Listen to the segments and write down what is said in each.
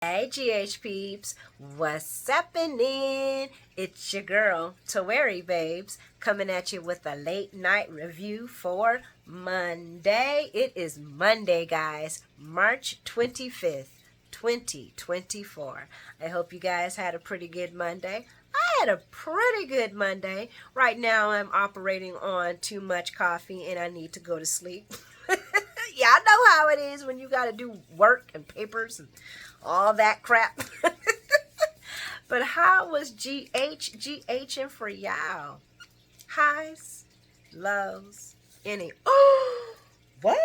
Hey GH peeps, what's happening? It's your girl, Taweri Babes, coming at you with a late night review for Monday. It is Monday, guys, March 25th, 2024. I hope you guys had a pretty good Monday. I had a pretty good Monday. Right now, I'm operating on too much coffee and I need to go to sleep. Yeah, I know how it is when you got to do work and papers and all that crap. But how was GHing for y'all? Highs, lows, any? Oh, what?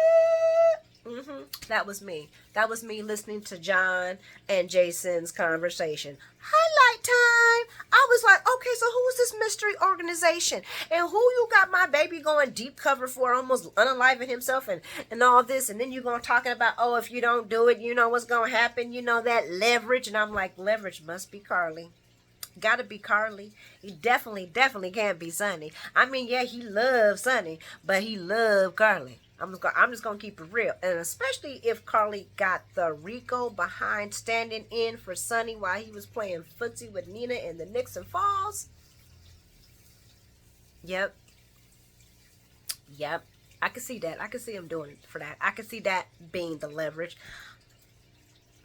That was me. That was me listening to John and Jason's conversation. Highlight time. I was like, okay, so who's this mystery organization? And who you got my baby going deep cover for, almost unaliving himself and all this? And then you're going to talking about, oh, if you don't do it, you know what's going to happen. You know, that leverage. And I'm like, leverage must be Carly. Gotta be Carly. He definitely can't be Sonny. I mean, yeah, he loves Sonny, but he loved Carly. I'm just gonna keep it real, and especially if Carly got the Rico behind standing in for Sonny while he was playing footsie with Nina in the Nixon Falls. Yep. I can see that. I can see him doing it for that. I can see that being the leverage.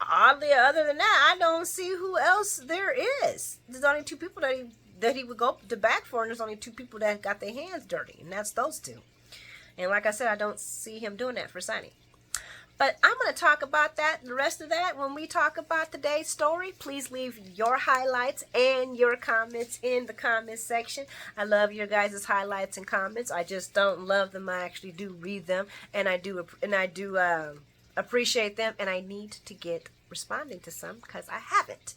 Oddly, other than that, I don't see who else there is. There's only two people that he would go to bat for, and there's only two people that got their hands dirty, and that's those two. And like I said, I don't see him doing that for Sonny. But I'm going to talk about that, the rest of that, when we talk about today's story. Please leave your highlights and your comments in the comments section. I love your guys' highlights and comments. I just don't love them. I actually do read them, and I do appreciate them, and I need to get responding to some because I haven't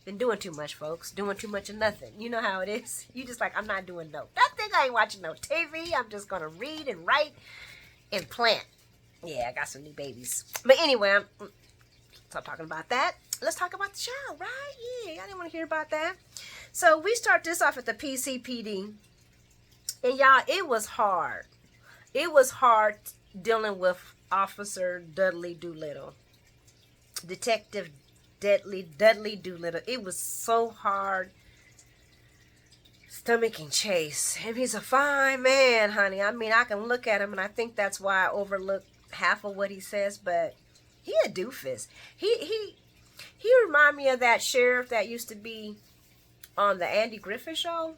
been doing too much, folks. Doing too much of nothing. You know how it is. You just like, I'm not doing nothing. I ain't watching no TV. I'm just gonna read and write and plant. Yeah, I got some new babies. But anyway, stop talking about that. Let's talk about the show, right? Yeah, I didn't want to hear about that. So we start this off at the PCPD, and y'all, it was hard. It was hard dealing with Officer Dudley Doolittle, Detective Dudley Doolittle. It was so hard stomaching Chase. And he's a fine man, honey. I mean, I can look at him and I think that's why I overlook half of what he says, but he a doofus. He remind me of that sheriff that used to be on the Andy Griffith show.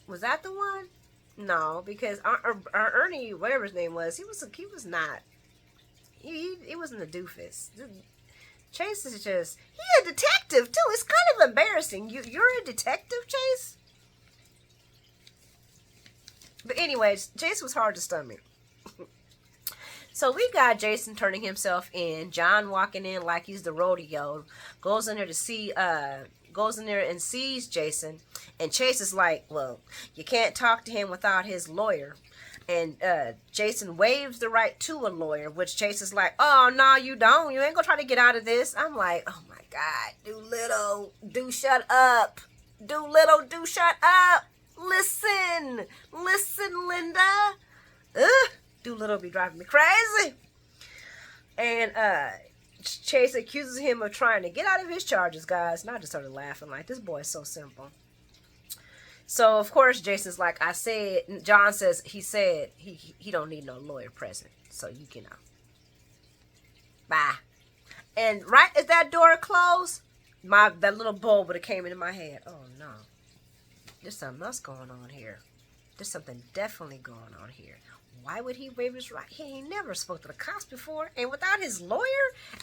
Was that the one? No, because Ernie, whatever his name was, he wasn't a doofus. Chase is just, he a detective too. It's kind of embarrassing. You're a detective, Chase? But anyways, Chase was hard to stomach. So we got Jason turning himself in, John walking in like he's the rodeo, goes in there and sees Jason, and Chase is like, well, you can't talk to him without his lawyer. And Jason waives the right to a lawyer, which Chase is like, oh, no, you don't. You ain't going to try to get out of this. I'm like, oh, my God. Doolittle, do shut up. Doolittle, do shut up. Listen, Linda. Doolittle be driving me crazy. And Chase accuses him of trying to get out of his charges, guys. And I just started laughing like, this boy is so simple. So, of course, Jason's like, John says, he don't need no lawyer present. So, you can, bye. And right as that door closed, that little bulb would have came into my head. Oh, no. There's something else going on here. There's something definitely going on here. Why would he waive his right? He ain't never spoke to the cops before. And without his lawyer,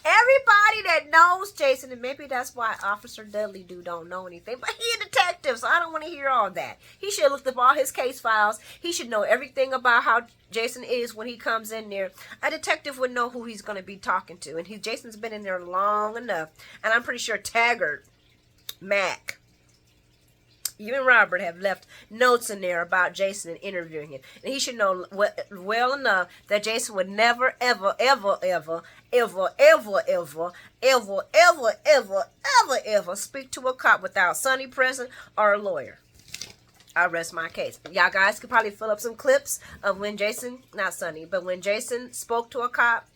everybody that knows Jason, and maybe that's why Officer Dudley don't know anything, but he a detective, so I don't want to hear all that. He should have looked up all his case files. He should know everything about how Jason is when he comes in there. A detective would know who he's going to be talking to. And Jason's been in there long enough. And I'm pretty sure Taggart, Mac, even Robert have left notes in there about Jason and interviewing him. And he should know well enough that Jason would never, ever, ever, ever, ever, ever, ever, ever, ever, ever, ever, ever speak to a cop without Sonny present or a lawyer. I rest my case. Y'all guys could probably fill up some clips of when Jason, not Sonny, but when Jason spoke to a cop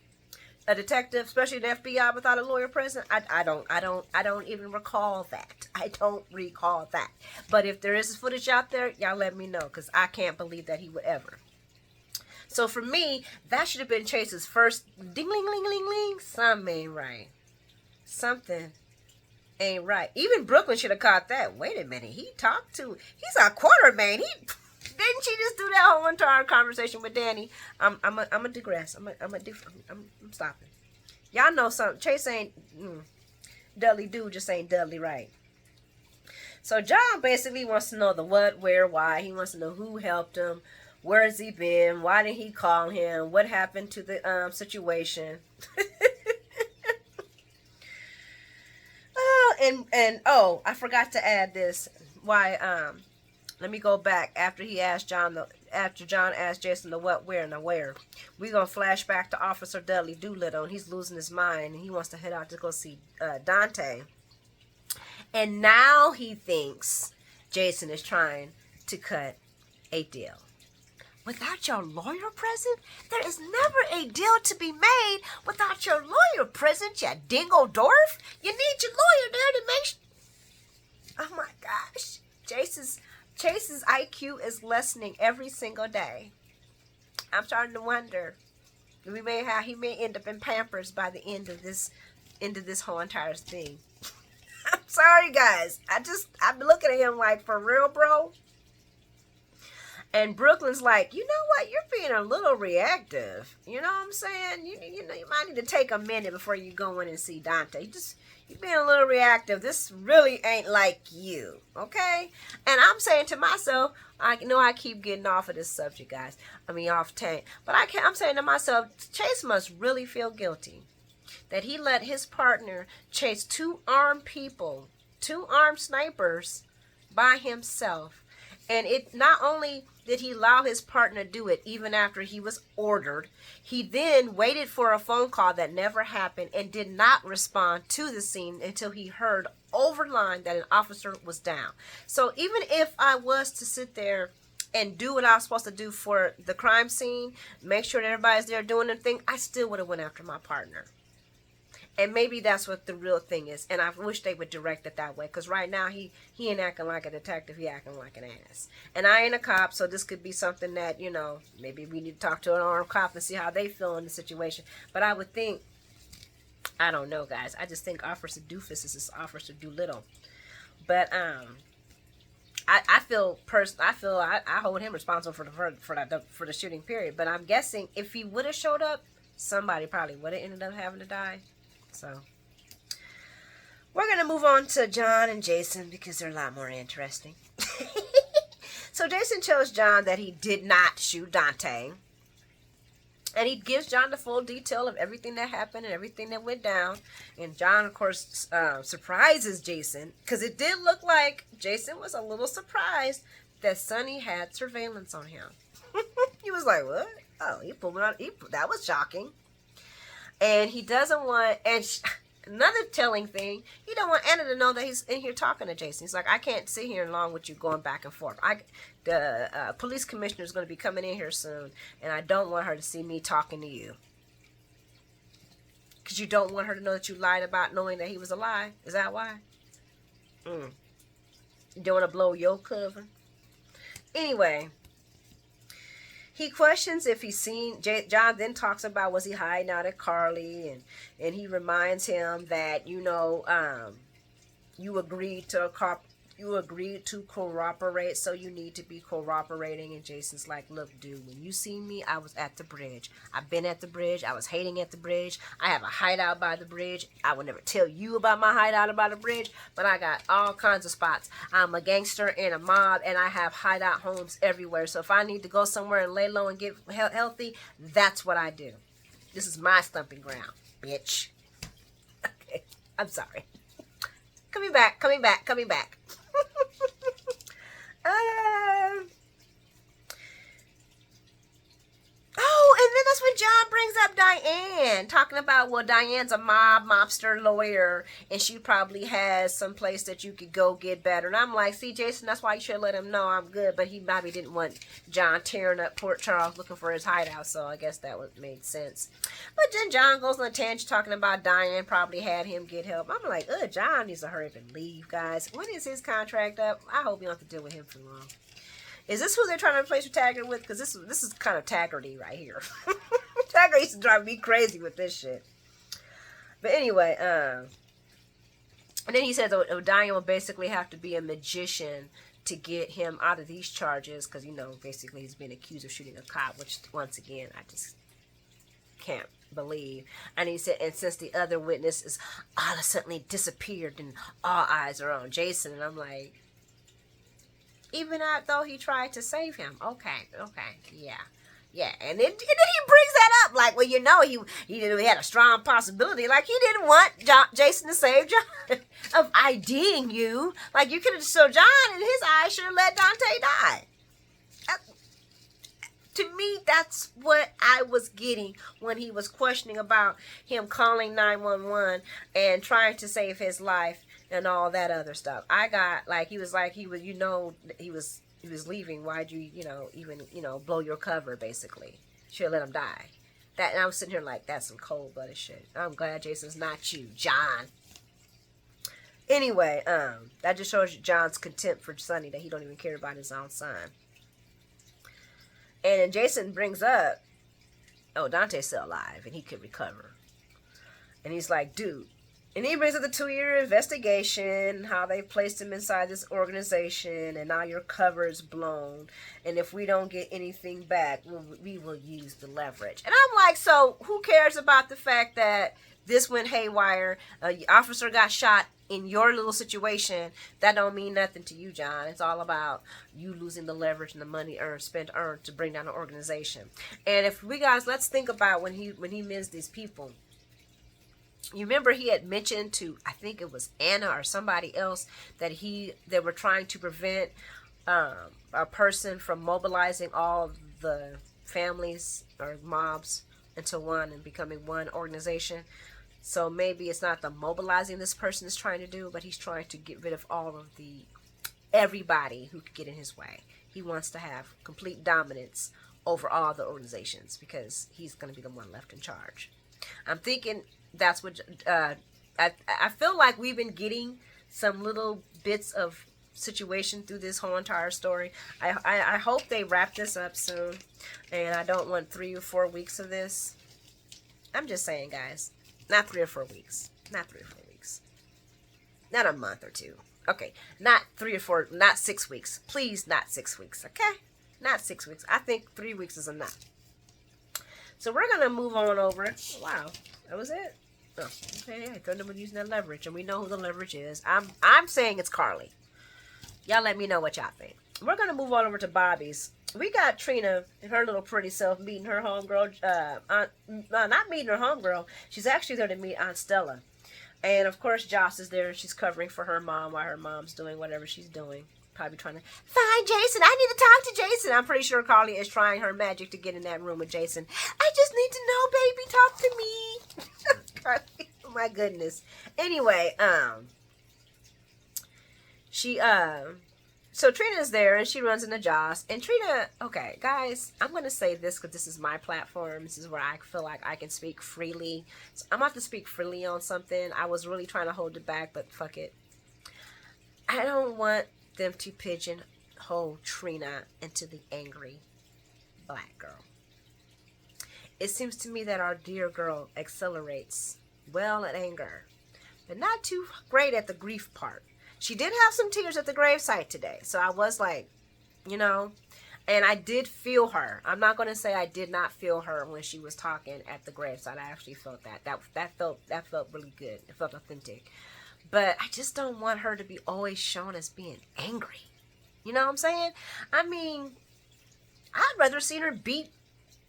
a detective, especially the FBI, without a lawyer present? I don't even recall that. I don't recall that. But if there is footage out there, y'all let me know, because I can't believe that he would ever. So for me, that should have been Chase's first ding ling ling ling ling. Something ain't right. Something ain't right. Even Brooklyn should have caught that. Wait a minute. He's a quarterman. Didn't she just do that whole entire conversation with Danny? I'm a digress. I'm stopping. Y'all know something. Chase ain't Dudley do just ain't Dudley right. So John basically wants to know the what, where, why. He wants to know who helped him. Where has he been? Why did he call him? What happened to the situation? I forgot to add this. Why? Let me go back after John asked Jason the what, where, and the where. We're gonna flash back to Officer Dudley Doolittle, and he's losing his mind, and he wants to head out to go see Dante. And now he thinks Jason is trying to cut a deal. Without your lawyer present? There is never a deal to be made without your lawyer present, you dingo dwarf. You need your lawyer there to make Oh my gosh. Chase's IQ is lessening every single day. I'm starting to wonder. He may end up in Pampers by the end of this whole entire thing. I'm sorry, guys. I'm looking at him like, for real, bro? And Brooklyn's like, you know what? You're being a little reactive. You know what I'm saying? You might need to take a minute before you go in and see Dante. You're being a little reactive. This really ain't like you, okay? And I'm saying to myself, I know I keep getting off of this subject, guys. Off tank. But I'm saying to myself, Chase must really feel guilty that he let his partner chase two armed snipers by himself. And it not only did he allow his partner to do it even after he was ordered, he then waited for a phone call that never happened and did not respond to the scene until he heard over line that an officer was down. So even if I was to sit there and do what I was supposed to do for the crime scene, make sure that everybody's there doing their thing, I still would have went after my partner. And maybe that's what the real thing is. And I wish they would direct it that way. Because right now, he ain't acting like a detective. He acting like an ass. And I ain't a cop, so this could be something that, maybe we need to talk to an armed cop and see how they feel in the situation. But I would think, I don't know, guys. I just think Officer Doofus is this Officer Doolittle. But I hold him responsible for the shooting period. But I'm guessing if he would have showed up, somebody probably would have ended up having to die. So, we're going to move on to John and Jason because they're a lot more interesting. So, Jason tells John that he did not shoot Dante. And he gives John the full detail of everything that happened and everything that went down. And John, of course, surprises Jason because it did look like Jason was a little surprised that Sonny had surveillance on him. He was like, what? Oh, he pulled it out. That was shocking. And he doesn't want, another telling thing, he don't want Anna to know that he's in here talking to Jason. He's like, I can't sit here along with you going back and forth. The police commissioner is going to be coming in here soon, and I don't want her to see me talking to you. Because you don't want her to know that you lied about knowing that he was alive. Is that why? You don't want to blow your cover? Anyway. He questions if he's seen, John then talks about was he hiding out at Carly, and he reminds him that, you agreed to cooperate, so you need to be cooperating. And Jason's like, look, dude, when you see me, I was at the bridge. I've been at the bridge. I was hating at the bridge. I have a hideout by the bridge. I would never tell you about my hideout by the bridge, but I got all kinds of spots. I'm a gangster and a mob, and I have hideout homes everywhere. So if I need to go somewhere and lay low and get healthy, that's what I do. This is my stumping ground, bitch. Okay, I'm sorry. Coming back. Oh, and then that's when John brings up Diane. Diane, talking about, well, Diane's a mobster lawyer, and she probably has some place that you could go get better. And I'm like, see, Jason, that's why you should let him know I'm good. But he probably didn't want John tearing up Port Charles looking for his hideout, so I guess that would made sense. But then John goes on a tangent talking about Diane probably had him get help. I'm like, John needs to hurry up and leave, guys. When is his contract up? I hope you don't have to deal with him for long. Is this who they're trying to replace with Taggart with? Because this is kind of Taggarty right here. Taggart used to drive me crazy with this shit. But anyway, and then he says Diane will basically have to be a magician to get him out of these charges. Because, basically he's been accused of shooting a cop. Which, once again, I just can't believe. And he said, and since the other witness is all of a sudden disappeared and all eyes are on Jason. And I'm like... Even though he tried to save him. Okay, yeah. And then he brings that up. Like, well, he had a strong possibility. Like, he didn't want Jason to save John of IDing you. Like, you could have, so John, in his eyes, should have let Dante die. To me, that's what I was getting when he was questioning about him calling 911 and trying to save his life. And all that other stuff. I got he was leaving. Why'd you, even blow your cover? Basically, should have let him die. That, and I was sitting here like, that's some cold-blooded shit. I'm glad Jason's not you, John. Anyway, that just shows you John's contempt for Sonny, that he don't even care about his own son. And then Jason brings up, Dante's still alive and he could recover. And he's like, dude. And he brings up the 2-year investigation, how they placed him inside this organization, and now your cover is blown. And if we don't get anything back, we will use the leverage. And I'm like, so who cares about the fact that this went haywire? Officer got shot in your little situation. That don't mean nothing to you, John. It's all about you losing the leverage and the money spent to bring down the organization. And if we guys, let's think about when he missed these people. You remember he had mentioned to, I think it was Anna or somebody else, that they were trying to prevent a person from mobilizing all the families or mobs into one and becoming one organization. So maybe it's not the mobilizing this person is trying to do, but he's trying to get rid of everybody who could get in his way. He wants to have complete dominance over all the organizations because he's going to be the one left in charge. I'm thinking that's what I feel like we've been getting some little bits of situation through this whole entire story. I hope they wrap this up soon, and I don't want 3 or 4 weeks of this. I'm just saying, guys, not 3 or 4 weeks, not a month or 2. Okay, not 3 or 4, not 6 weeks, please, not 6 weeks. Okay, not 6 weeks. I think 3 weeks is enough. So we're gonna move on over. Wow, that was it. Oh, okay, I thought nobody using that leverage, and we know who the leverage is. I'm saying it's Carly. Y'all let me know what y'all think. We're gonna move on over to Bobby's. We got Trina and her little pretty self meeting her homegirl. Not meeting her homegirl. She's actually there to meet Aunt Stella, and of course Joss is there. And she's covering for her mom while her mom's doing whatever she's doing. Probably trying to find Jason. I need to talk to Jason. I'm pretty sure Carly is trying her magic to get in that room with Jason. I just need to know, baby. Talk to me. Carly, oh my goodness. Anyway, so Trina's there and she runs into Joss. And Trina, okay, guys, I'm going to say this because this is my platform. This is where I feel like I can speak freely. So I'm about to speak freely on something. I was really trying to hold it back, but fuck it. I don't want them to pigeonhole Trina into the angry black girl. It seems to me that our dear girl accelerates well at anger, but not too great at the grief part. She did have some tears at the gravesite today, so I was like, and I did feel her. I'm not going to say I did not feel her when she was talking at the gravesite. I actually felt that. That felt really good. It felt authentic. But I just don't want her to be always shown as being angry. You know what I'm saying? I mean, I'd rather see her beat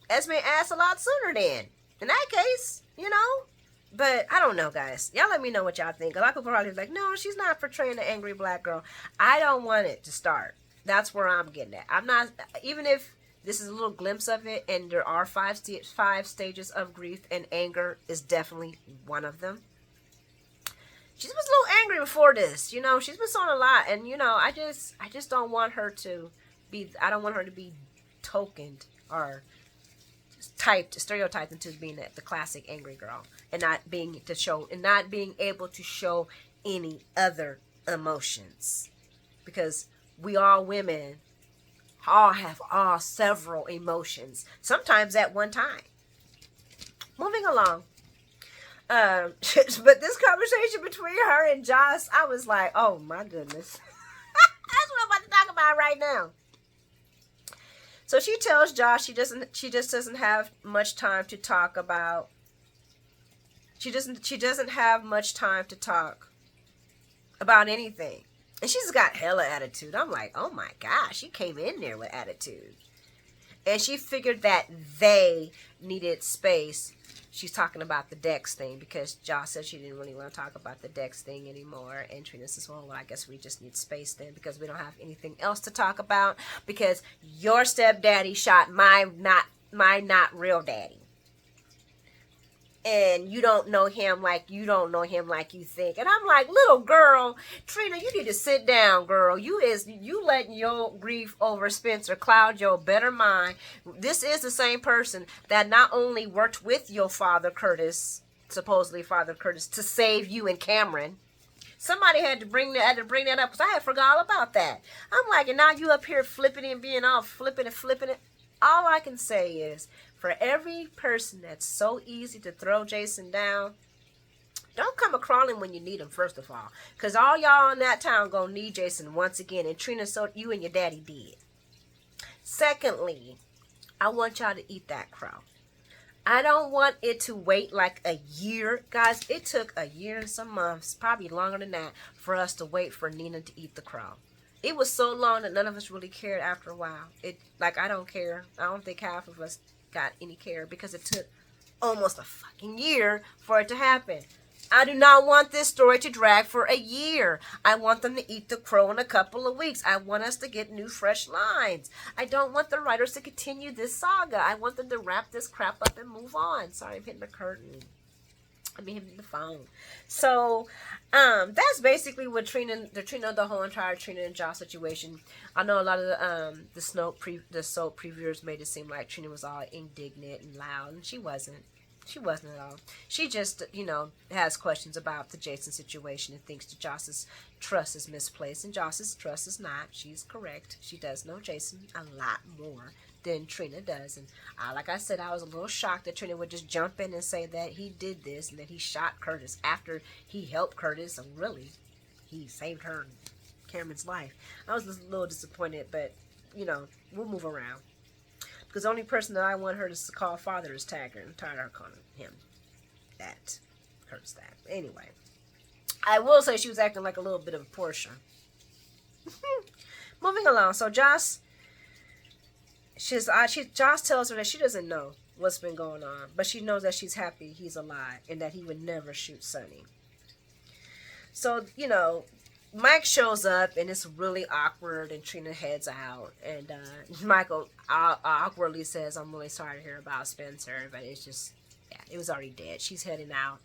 Esme ass a lot sooner than. In that case, But I don't know, guys. Y'all let me know what y'all think. A lot of people probably be like, no, she's not portraying an angry black girl. I don't want it to start. That's where I'm getting at. I'm not, even if This is a little glimpse of it, and there are five stages of grief, and anger is definitely one of them. She was a little angry before this, you know. She's been on a lot, and you know, I just don't want her to be. I don't want her to be tokened or stereotyped into being the classic angry girl, and not being able to show any other emotions, because we all women all have several emotions, sometimes at one time. Moving along. But this conversation between her and Joss, I was like, oh my goodness. That's what I'm about to talk about right now. So she tells Josh she just doesn't have much time to talk about. She doesn't have much time to talk about anything. And she's got hella attitude. I'm like, oh my gosh, she came in there with attitude. And she figured that they needed space. She's talking about the Dex thing, because Joss said she didn't really want to talk about the Dex thing anymore. And Trina says, well, I guess we just need space then, because we don't have anything else to talk about, because your stepdaddy shot my not real daddy. And you don't know him like you think. And I'm like, little girl, Trina, you need to sit down, girl. You letting your grief over Spencer cloud your better mind. This is the same person that not only worked with your father, Curtis, supposedly Father Curtis, to save you and Cameron. Somebody had to bring that up, because I had forgot all about that. I'm like, and now you up here flipping and being all flipping it. All I can say is, for every person that's so easy to throw Jason down, don't come a-crawling when you need him, first of all. Because all y'all in that town gonna need Jason once again. And Trina, so you and your daddy did. Secondly, I want y'all to eat that crow. I don't want it to wait like a year. Guys, it took a year and some months, probably longer than that, for us to wait for Nina to eat the crow. It was so long that none of us really cared after a while. I don't care. I don't think half of us got any care, because it took almost a fucking year for it to happen. I do not want this story to drag for a year. I want them to eat the crow in a couple of weeks. I want us to get new, fresh lines. I don't want the writers to continue this saga. I want them to wrap this crap up and move on. Sorry, I'm hitting the curtain. I'm hitting the phone. So, that's basically what the whole entire Trina and Josh situation. I know a lot of the soap previewers made it seem like Trina was all indignant and loud, and she wasn't. She wasn't at all. She just, has questions about the Jason situation and thinks that Joss's trust is misplaced, and Joss's trust is not. She's correct. She does know Jason a lot more than Trina does. And like I said, I was a little shocked that Trina would just jump in and say that he did this and that he shot Curtis after he helped Curtis. And really, he saved her and Cameron's life. I was just a little disappointed, but, we'll move around. Because the only person that I want her to call father is Taggart. I'm tired of her calling him that. Curtis that. Anyway, I will say she was acting like a little bit of a Portia. Moving along. So Joss tells her that she doesn't know what's been going on, but she knows that she's happy he's alive and that he would never shoot Sonny. So, Mike shows up and it's really awkward, and Trina heads out, and Michael awkwardly says, I'm really sorry to hear about Spencer, but it's just, it was already dead. She's heading out,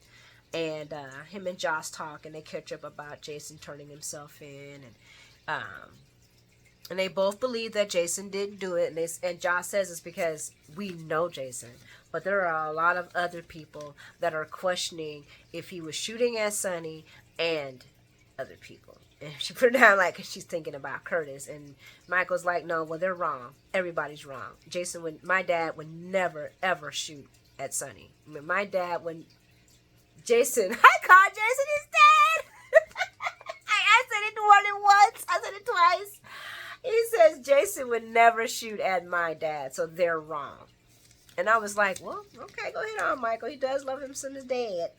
and him and Josh talk, and they catch up about Jason turning himself in, and they both believe that Jason didn't do it, and Josh says it's because we know Jason, but there are a lot of other people that are questioning if he was shooting at Sonny and other people. And she put it down like she's thinking about Curtis, and Michael's like, no, well, they're wrong. Everybody's wrong. My dad would never ever shoot at Sonny. My dad when Jason I called Jason his dad. I said it more than once. I said it twice. He says Jason would never shoot at my dad, so they're wrong. And I was like, well, okay, go ahead on, Michael. He does love him some his dad.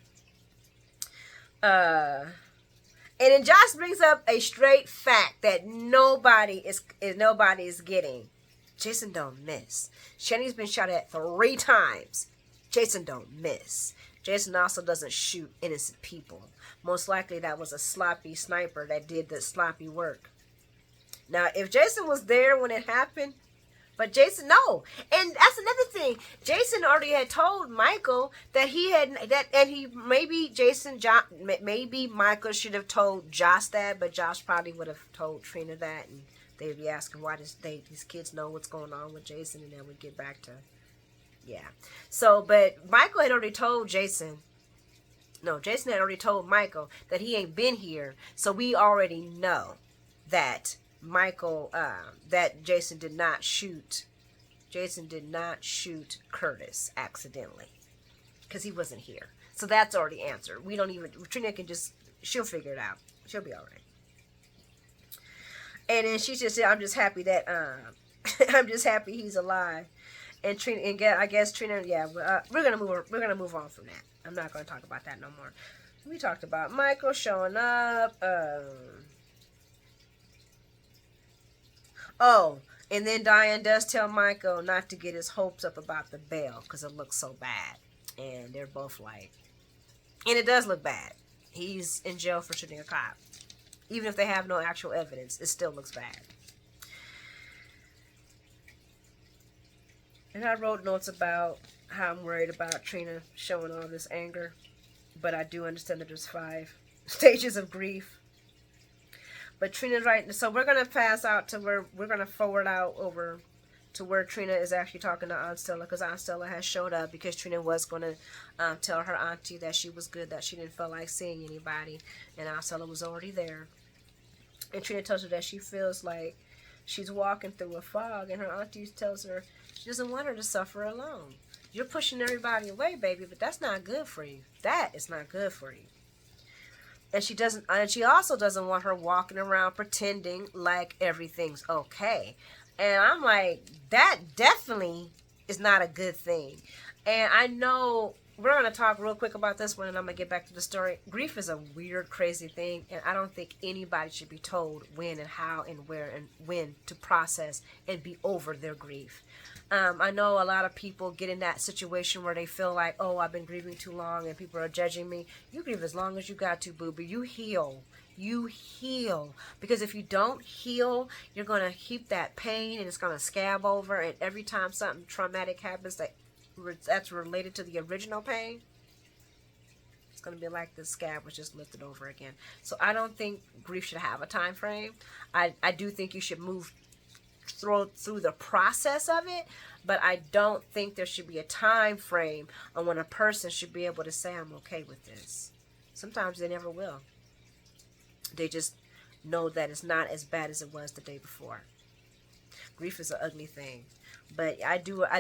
And then Josh brings up a straight fact that nobody is getting. Jason don't miss. Shanny's been shot at 3 times. Jason don't miss. Jason also doesn't shoot innocent people. Most likely that was a sloppy sniper that did the sloppy work. Now, if Jason was there when it happened, But Jason, no. And that's another thing. Jason already had told Michael that he had that, and he maybe maybe Michael should have told Josh that, but Josh probably would have told Trina that, and they'd be asking why these kids know what's going on with Jason, and then we'd get back to, yeah. So, but Michael had already told Jason. No, Jason had already told Michael that he ain't been here, so we already know that Michael, that Jason did not shoot Curtis accidentally, because he wasn't here. So that's already answered. We don't even, Trina can just, she'll figure it out. She'll be all right. And then she just said, I'm just happy that, I'm just happy he's alive. And Trina, and I guess Trina, yeah, we're gonna move on from that. I'm not gonna talk about that no more. We talked about Michael showing up. Oh, and then Diane does tell Michael not to get his hopes up about the bail because it looks so bad. And they're both like, and it does look bad. He's in jail for shooting a cop. Even if they have no actual evidence, it still looks bad. And I wrote notes about how I'm worried about Trina showing all this anger. But I do understand that there's 5 stages of grief. But Trina's right. So we're going to pass out to where we're going to forward out over to where Trina is actually talking to Aunt Stella, because Aunt Stella has showed up because Trina was going to tell her auntie that she was good, that she didn't feel like seeing anybody. And Aunt Stella was already there. And Trina tells her that she feels like she's walking through a fog, and her auntie tells her she doesn't want her to suffer alone. You're pushing everybody away, baby, but that's not good for you. That is not good for you. And she also doesn't want her walking around pretending like everything's okay. And I'm like, that definitely is not a good thing. And I know we're going to talk real quick about this one, and I'm going to get back to the story. Grief is a weird, crazy thing, and I don't think anybody should be told when and how and where and when to process and be over their grief. I know a lot of people get in that situation where they feel like, oh, I've been grieving too long and people are judging me. You grieve as long as you got to, boo, but you heal. You heal. Because if you don't heal, you're going to keep that pain and it's going to scab over. And every time something traumatic happens that's related to the original pain, it's going to be like the scab was just lifted over again. So I don't think grief should have a time frame. I do think you should move through the process of it, but I don't think there should be a time frame on when a person should be able to say, I'm okay with this. Sometimes they never will. They just know that it's not as bad as it was the day before. Grief is an ugly thing. But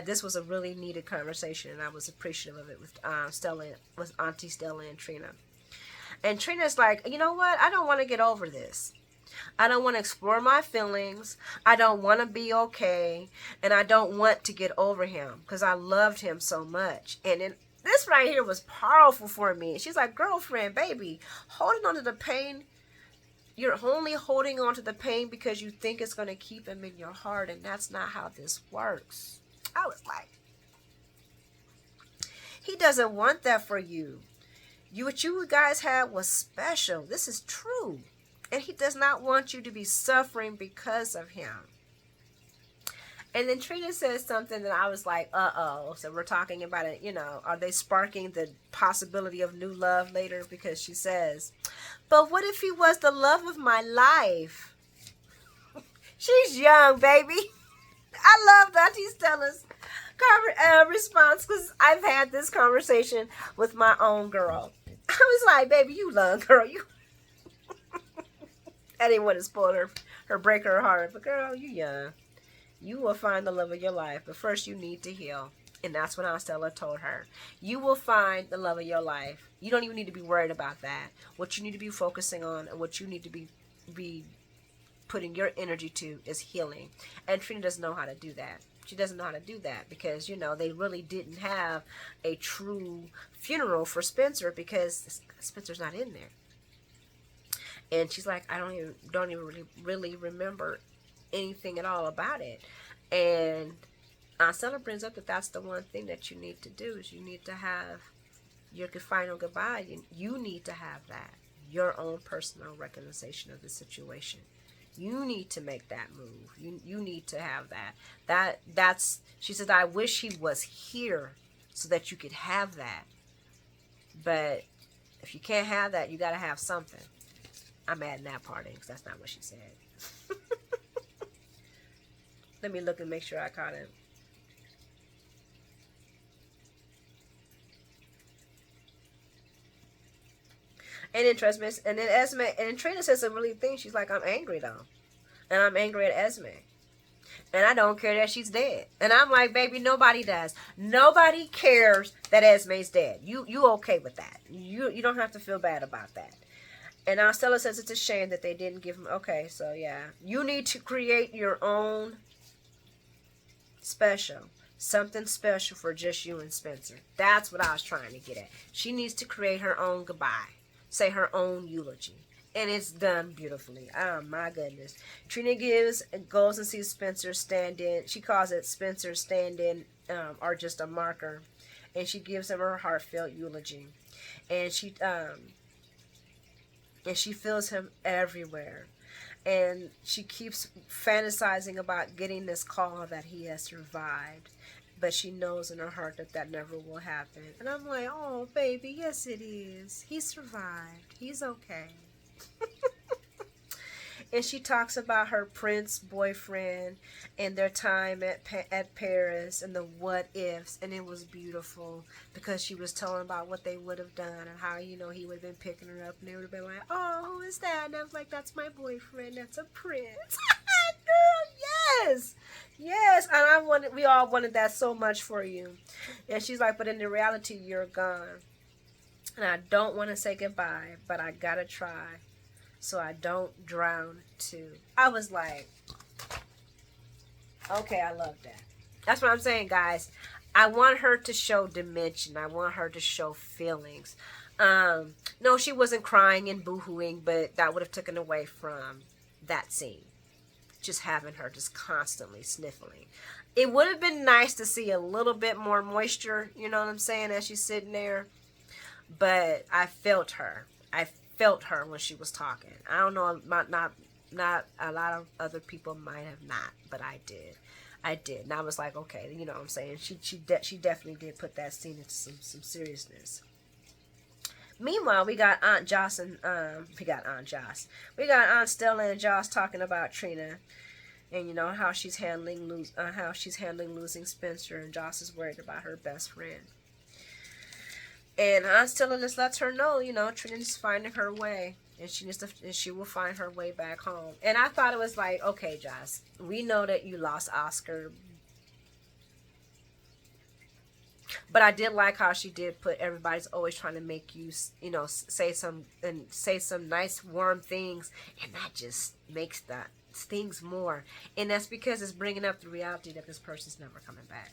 this was a really needed conversation, and I was appreciative of it with with Auntie Stella and Trina. And Trina's like, you know what? I don't want to get over this. I don't want to explore my feelings. I don't want to be okay. And I don't want to get over him because I loved him so much. And then this right here was powerful for me. She's like, girlfriend, baby, holding on to the pain. You're only holding on to the pain because you think it's going to keep him in your heart. And that's not how this works. I was like, he doesn't want that for you. What you guys had was special. This is true. And he does not want you to be suffering because of him. And then Trina says something that I was like, uh-oh. So we're talking about it, are they sparking the possibility of new love later? Because she says, but what if he was the love of my life? She's young, baby. I love Auntie Stella's response, because I've had this conversation with my own girl. I was like, baby, you young, girl. I didn't want to spoil her break her heart. But girl, you young. You will find the love of your life. But first you need to heal. And that's what Aunt Stella told her. You will find the love of your life. You don't even need to be worried about that. What you need to be focusing on and what you need to be putting your energy to is healing. And Trina doesn't know how to do that. She doesn't know how to do that because, they really didn't have a true funeral for Spencer because Spencer's not in there. And she's like, I don't even really remember anything at all about it. And Aunt Stella brings up that that's the one thing that you need to do is you need to have your final goodbye. You need to have that, your own personal recognition of the situation. You need to make that move. You need to have that. That's she said, I wish he was here so that you could have that. But if you can't have that, you got to have something. I'm adding that part in because that's not what she said. Let me look and make sure I caught it. And then and then Esme, and Trina says some really things. She's like, I'm angry though. And I'm angry at Esme. And I don't care that she's dead. And I'm like, baby, nobody does. Nobody cares that Esme's dead. You okay with that. You don't have to feel bad about that. And now Stella says it's a shame that they didn't give him. Okay, so yeah. You need to create your own special. Something special for just you and Spencer. That's what I was trying to get at. She needs to create her own goodbye. Say her own eulogy. And it's done beautifully. Oh my goodness. Trina goes and sees Spencer standing. She calls it Spencer standing, or just a marker. And she gives him her heartfelt eulogy. And she feels him everywhere. And she keeps fantasizing about getting this call that he has survived. But she knows in her heart that that never will happen. And I'm like, oh, baby, yes, it is. He survived. He's okay. And she talks about her prince boyfriend and their time at Paris and the what ifs, and it was beautiful because she was telling about what they would have done and how, you know, he would have been picking her up and they would have been like, oh, who is that? And I was like, that's my boyfriend. That's a prince. Girl, yes. And we all wanted that so much for you. And she's like, but in the reality, you're gone. And I don't want to say goodbye, but I gotta try so I don't drown too. I was like, okay, I love that. That's what I'm saying, guys. I want her to show dimension. I want her to show feelings. No, she wasn't crying and boohooing, but that would have taken away from that scene. Just having her just constantly sniffling. It would have been nice to see a little bit more moisture, you know what I'm saying, as she's sitting there. But I felt her. I felt her when she was talking. I don't know, not a lot of other people might have not, but I did. And I was like, okay, you know what I'm saying. She definitely did put that scene into some seriousness. Meanwhile, we got Aunt Joss and we got Aunt Stella and Joss talking about Trina, and you know how she's handling losing Spencer, and Joss is worried about her best friend. And Aunt Stella just lets her know, you know, Trina's finding her way, and she will find her way back home. And I thought it was like, okay, Joss, we know that you lost Oscar. But I did like how she did put everybody's always trying to make you, you know, say some nice warm things, and that just makes that stings more. And that's because it's bringing up the reality that this person's never coming back.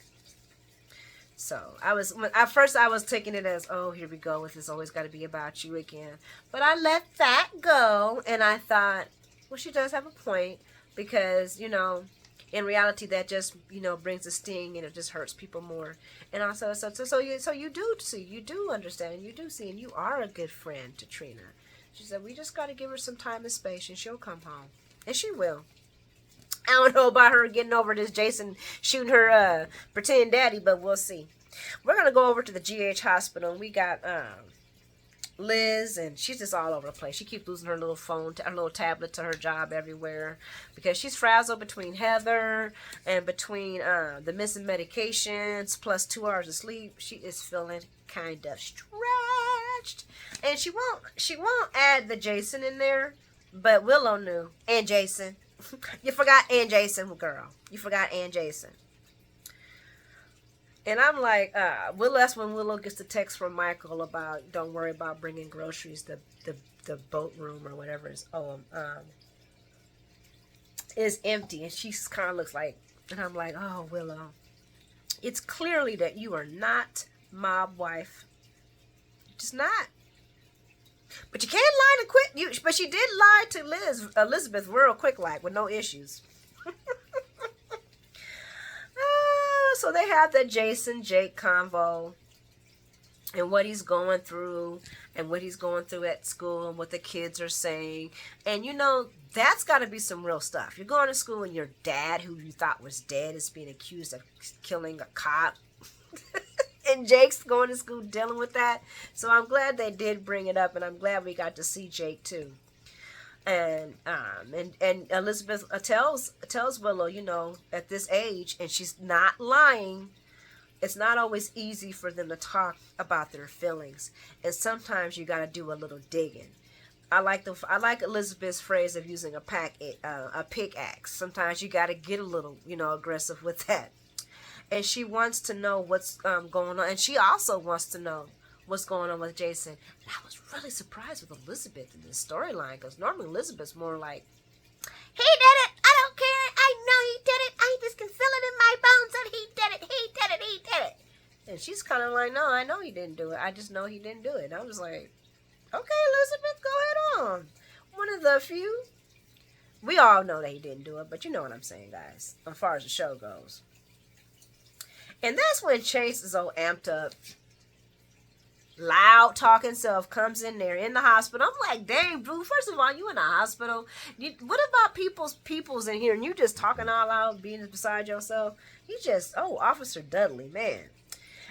So at first I was taking it as, oh, here we go with this always got to be about you again. But I let that go, and I thought, well, she does have a point, because, you know, in reality, that just, you know, brings a sting, and it just hurts people more. And also, so you do see, you do understand, you do see, and you are a good friend to Trina. She said, we just got to give her some time and space, and she'll come home. And she will. I don't know about her getting over this Jason shooting her pretend daddy, but we'll see. We're going to go over to the GH hospital, and we got Liz, and she's just all over the place. She keeps losing her little phone, her little tablet to her job everywhere, because she's frazzled between Heather and between the missing medications plus 2 hours of sleep. She is feeling kind of stretched, and she won't add the Jason in there, but Willow knew. And Jason. You forgot and Jason, girl. You forgot and Jason. And I'm like, that's when Willow gets the text from Michael about, don't worry about bringing groceries, the boat room or whatever is empty. And she kind of looks like, and I'm like, oh, Willow, it's clearly that you are not mob wife. Just not. But you can't lie to quit. But she did lie to Elizabeth real quick, like, with no issues. So they have the Jason Jake convo. and what he's going through and what he's going through at school and what the kids are saying. And that's got to be some real stuff. You're going to school and your dad, who you thought was dead, is being accused of killing a cop. And Jake's going to school dealing with that. So I'm glad they did bring it up, and I'm glad we got to see Jake too. And Elizabeth tells Willow, at this age, and she's not lying, it's not always easy for them to talk about their feelings, and sometimes you got to do a little digging. I like Elizabeth's phrase of using a pickaxe. Sometimes you got to get a little, aggressive with that. And she wants to know what's going on, and she also wants to know what's going on with Jason. And I was really surprised with Elizabeth in this storyline, because normally Elizabeth's more like, he did it. I don't care. I know he did it. I just can feel it in my bones that he did it. He did it. He did it. And she's kind of like, no, I know he didn't do it. I just know he didn't do it. And I was like, okay, Elizabeth, go ahead on. One of the few. We all know that he didn't do it, but you know what I'm saying, guys, as far as the show goes. And that's when Chase is all amped up, loud talking self comes in there in the hospital. I'm like, dang, boo, first of all, you in the hospital. What about people's in here and you just talking all out, being beside yourself? Officer Dudley, man.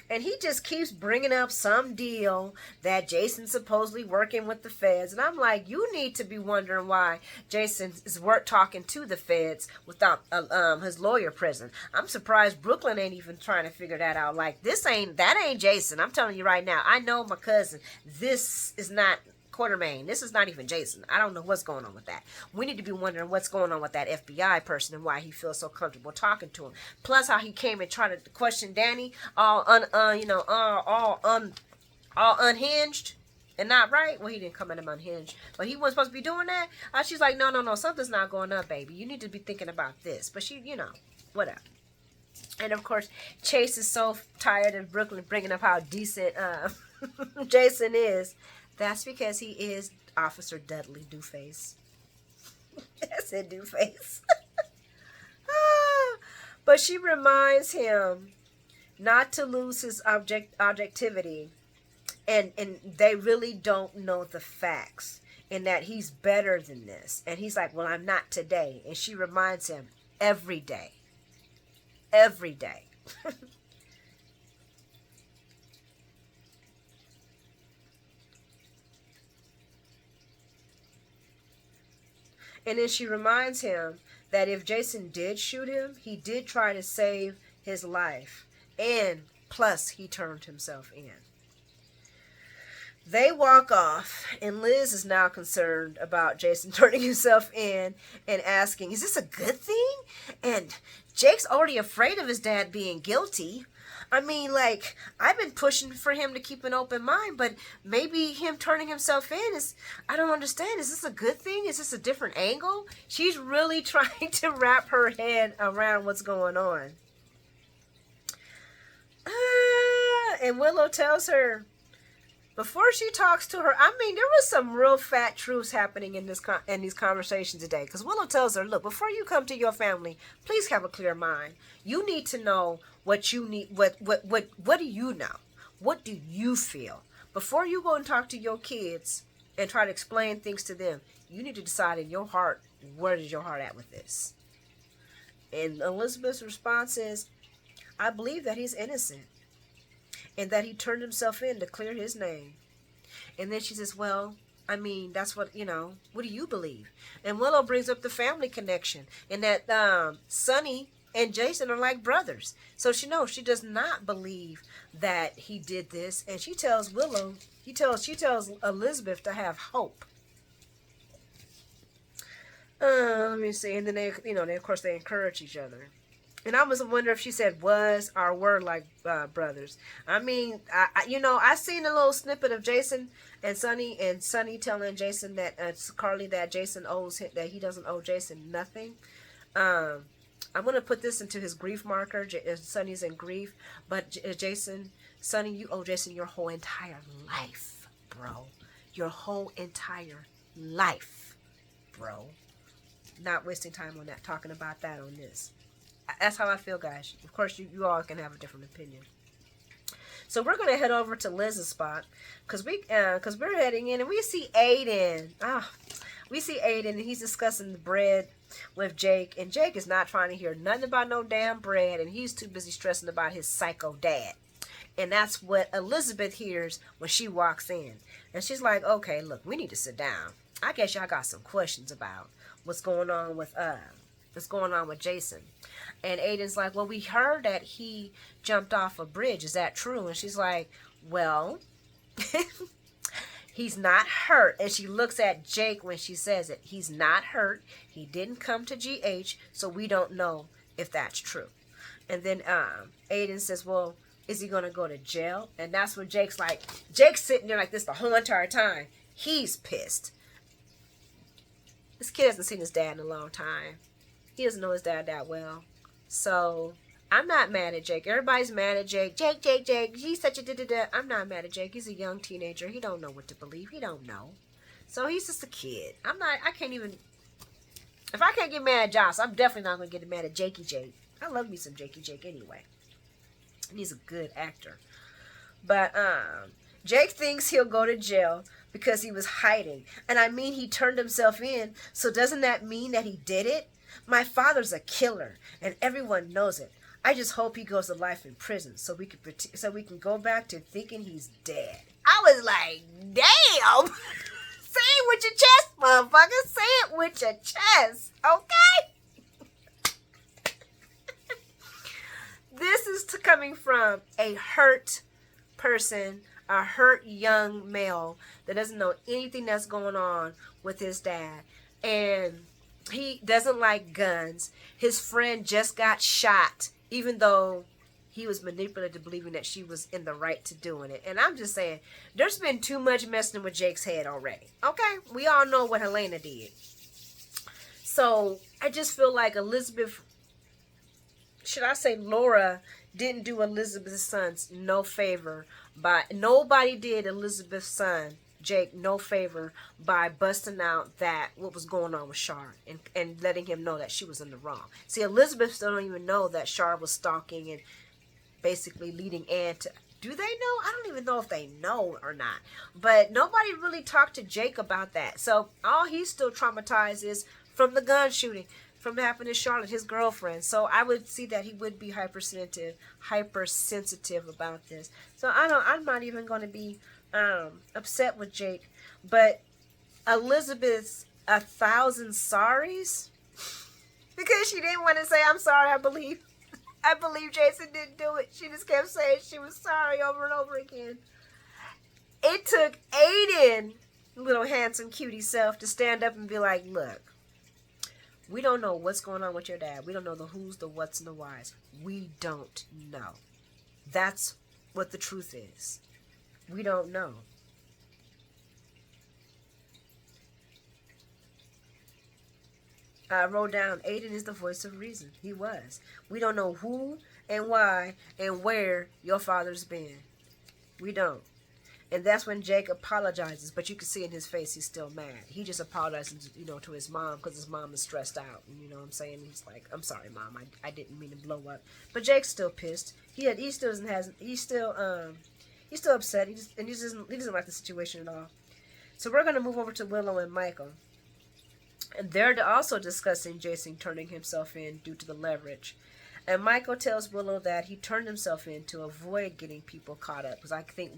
And he just keeps bringing up some deal that Jason's supposedly working with the feds. And I'm like, you need to be wondering why Jason is talking to the feds without his lawyer present. I'm surprised Brooklyn ain't even trying to figure that out. Like, that ain't Jason. I'm telling you right now. I know my cousin. This is not Quartermain. This is not even Jason. I don't know what's going on with that. We need to be wondering what's going on with that FBI person and why he feels so comfortable talking to him. Plus, how he came and tried to question Danny, all unhinged and not right. Well, he didn't come at him unhinged, but he wasn't supposed to be doing that. She's like, no, something's not going up, baby. You need to be thinking about this. But she, whatever. And of course, Chase is so tired of Brooklyn bringing up how decent Jason is. That's because he is Officer Dudley Dooface. I said Dooface. But she reminds him not to lose his objectivity. And they really don't know the facts. And that he's better than this. And he's like, well, I'm not today. And she reminds him every day. Every day. And then she reminds him that if Jason did shoot him, he did try to save his life. And plus, he turned himself in. They walk off, and Liz is now concerned about Jason turning himself in and asking, is this a good thing? And Jake's already afraid of his dad being guilty. I mean, like, I've been pushing for him to keep an open mind, but maybe him turning himself in I don't understand. Is this a good thing? Is this a different angle? She's really trying to wrap her head around what's going on. And Willow tells her, before she talks to her, I mean, there was some real fat truths happening in these conversations today. Because Willow tells her, look, before you come to your family, please have a clear mind. You need to know what you need. What do you know? What do you feel? Before you go and talk to your kids and try to explain things to them, you need to decide in your heart, where is your heart at with this? And Elizabeth's response is, I believe that he's innocent. And that he turned himself in to clear his name. And then she says, well, I mean, that's what do you believe? And Willow brings up the family connection. And that Sonny and Jason are like brothers. So she does not believe that he did this. And she tells she tells Elizabeth to have hope. Let me see. And then they of course, they encourage each other. And I was wondering if she said was or were like brothers. I mean, I seen a little snippet of Jason and Sonny telling Jason that Carly that Jason owes him, that he doesn't owe Jason nothing. I'm gonna put this into his grief marker. Sonny's in grief, but Sonny, you owe Jason your whole entire life, bro. Your whole entire life, bro. Not wasting time on that, talking about that on this. That's how I feel, guys. Of course, you all can have a different opinion. So we're gonna head over to Liz's spot because we're heading in and we see Aiden. We see Aiden and he's discussing the bread with Jake, and Jake is not trying to hear nothing about no damn bread, and he's too busy stressing about his psycho dad. And that's what Elizabeth hears when she walks in. And she's like, okay, look, we need to sit down. I guess y'all got some questions about what's going on with Jason. And Aiden's like, well, we heard that he jumped off a bridge. Is that true? And she's like, well, he's not hurt. And she looks at Jake when she says it. He's not hurt. He didn't come to GH, so we don't know if that's true. And then Aiden says, well, is he going to go to jail? And that's when Jake's sitting there like this the whole entire time. He's pissed. This kid hasn't seen his dad in a long time. He doesn't know his dad that well. So I'm not mad at Jake. Everybody's mad at Jake. Jake. He's such a da-da-da. I'm not mad at Jake. He's a young teenager. He don't know what to believe. He don't know. So he's just a kid. If I can't get mad at Joss, I'm definitely not going to get mad at Jakey Jake. I love me some Jakey Jake anyway. And he's a good actor. But Jake thinks he'll go to jail because he was hiding. And I mean, he turned himself in. So doesn't that mean that he did it? My father's a killer, and everyone knows it. I just hope he goes to life in prison so we can go back to thinking he's dead. I was like, damn! Say it with your chest, motherfucker. Say it with your chest, okay? This is coming from a hurt person, a hurt young male that doesn't know anything that's going on with his dad. And he doesn't like guns. His friend just got shot, even though he was manipulated to believing that she was in the right to doing it. And I'm just saying, there's been too much messing with Jake's head already. Okay? We all know what Helena did. So I just feel like Laura didn't do Elizabeth's sons no favor nobody did Elizabeth's son, Jake, no favor by busting out what was going on with Char and letting him know that she was in the wrong. See, Elizabeth still don't even know that Char was stalking and basically leading Anne to... Do they know? I don't even know if they know or not. But nobody really talked to Jake about that. So all he's still traumatized is from the gun shooting, from happening to Charlotte, his girlfriend. So I would see that he would be hypersensitive about this. So I'm not even going to be upset with Jake. But Elizabeth's 1,000 sorries, because she didn't want to say, I'm sorry, I believe Jason didn't do it. She just kept saying she was sorry over and over again. It took Aiden, little handsome cutie self, to stand up and be like, look, we don't know what's going on with your dad. We don't know the who's, the what's, and the whys. We don't know. That's what the truth is. We don't know. I wrote down, Aiden is the voice of reason. He was. We don't know who and why and where your father's been. We don't. And that's when Jake apologizes, but you can see in his face he's still mad. He just apologizes, to his mom because his mom is stressed out. You know what I'm saying? He's like, I'm sorry, Mom. I didn't mean to blow up. But Jake's still pissed. He's still upset. He doesn't like the situation at all. So we're gonna move over to Willow and Michael. And they're also discussing Jason turning himself in due to the leverage. And Michael tells Willow that he turned himself in to avoid getting people caught up. Because I think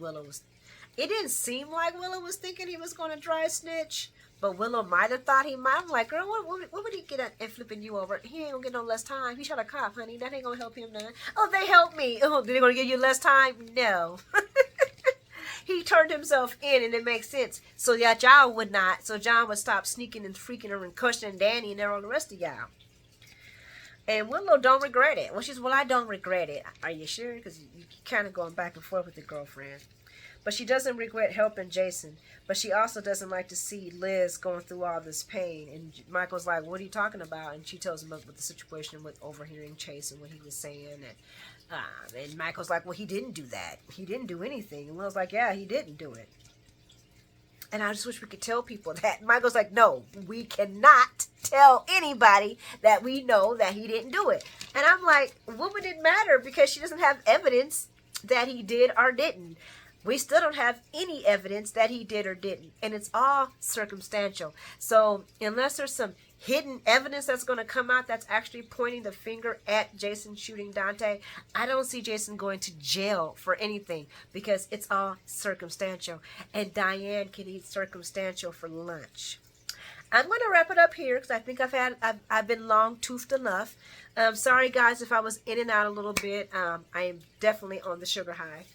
it didn't seem like Willow was thinking he was going to dry snitch. But Willow might have thought he might. I'm like, girl, what would he get at flipping you over? He ain't going to get no less time. He shot a cop, honey. That ain't going to help him none. Oh, they helped me. Oh, they're going to give you less time? No. He turned himself in, and it makes sense. So that y'all would not. So John would stop sneaking and freaking her and questioning Danny and all the rest of y'all. And Willow don't regret it. Well, I don't regret it. Are you sure? Because you kind of going back and forth with your girlfriend. But she doesn't regret helping Jason. But she also doesn't like to see Liz going through all this pain. And Michael's like, what are you talking about? And she tells him about the situation with overhearing Chase and what he was saying. And Michael's like, well, he didn't do that. He didn't do anything. And Will's like, yeah, he didn't do it. And I just wish we could tell people that. Michael's like, no, we cannot tell anybody that we know that he didn't do it. And I'm like, what would it matter? Because she doesn't have evidence that he did or didn't. We still don't have any evidence that he did or didn't. And it's all circumstantial. So unless there's some hidden evidence that's going to come out that's actually pointing the finger at Jason shooting Dante, I don't see Jason going to jail for anything because it's all circumstantial. And Diane can eat circumstantial for lunch. I'm going to wrap it up here because I think I've been long-toothed enough. Sorry, guys, if I was in and out a little bit. I am definitely on the sugar high,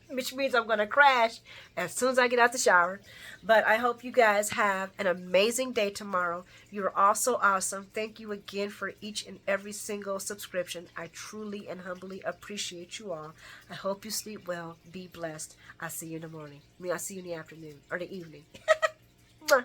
which means I'm going to crash as soon as I get out the shower. But I hope you guys have an amazing day tomorrow. You're all so awesome. Thank you again for each and every single subscription. I truly and humbly appreciate you all. I hope you sleep well. Be blessed. I'll see you in the morning. I'll see you in the afternoon or the evening. Bye.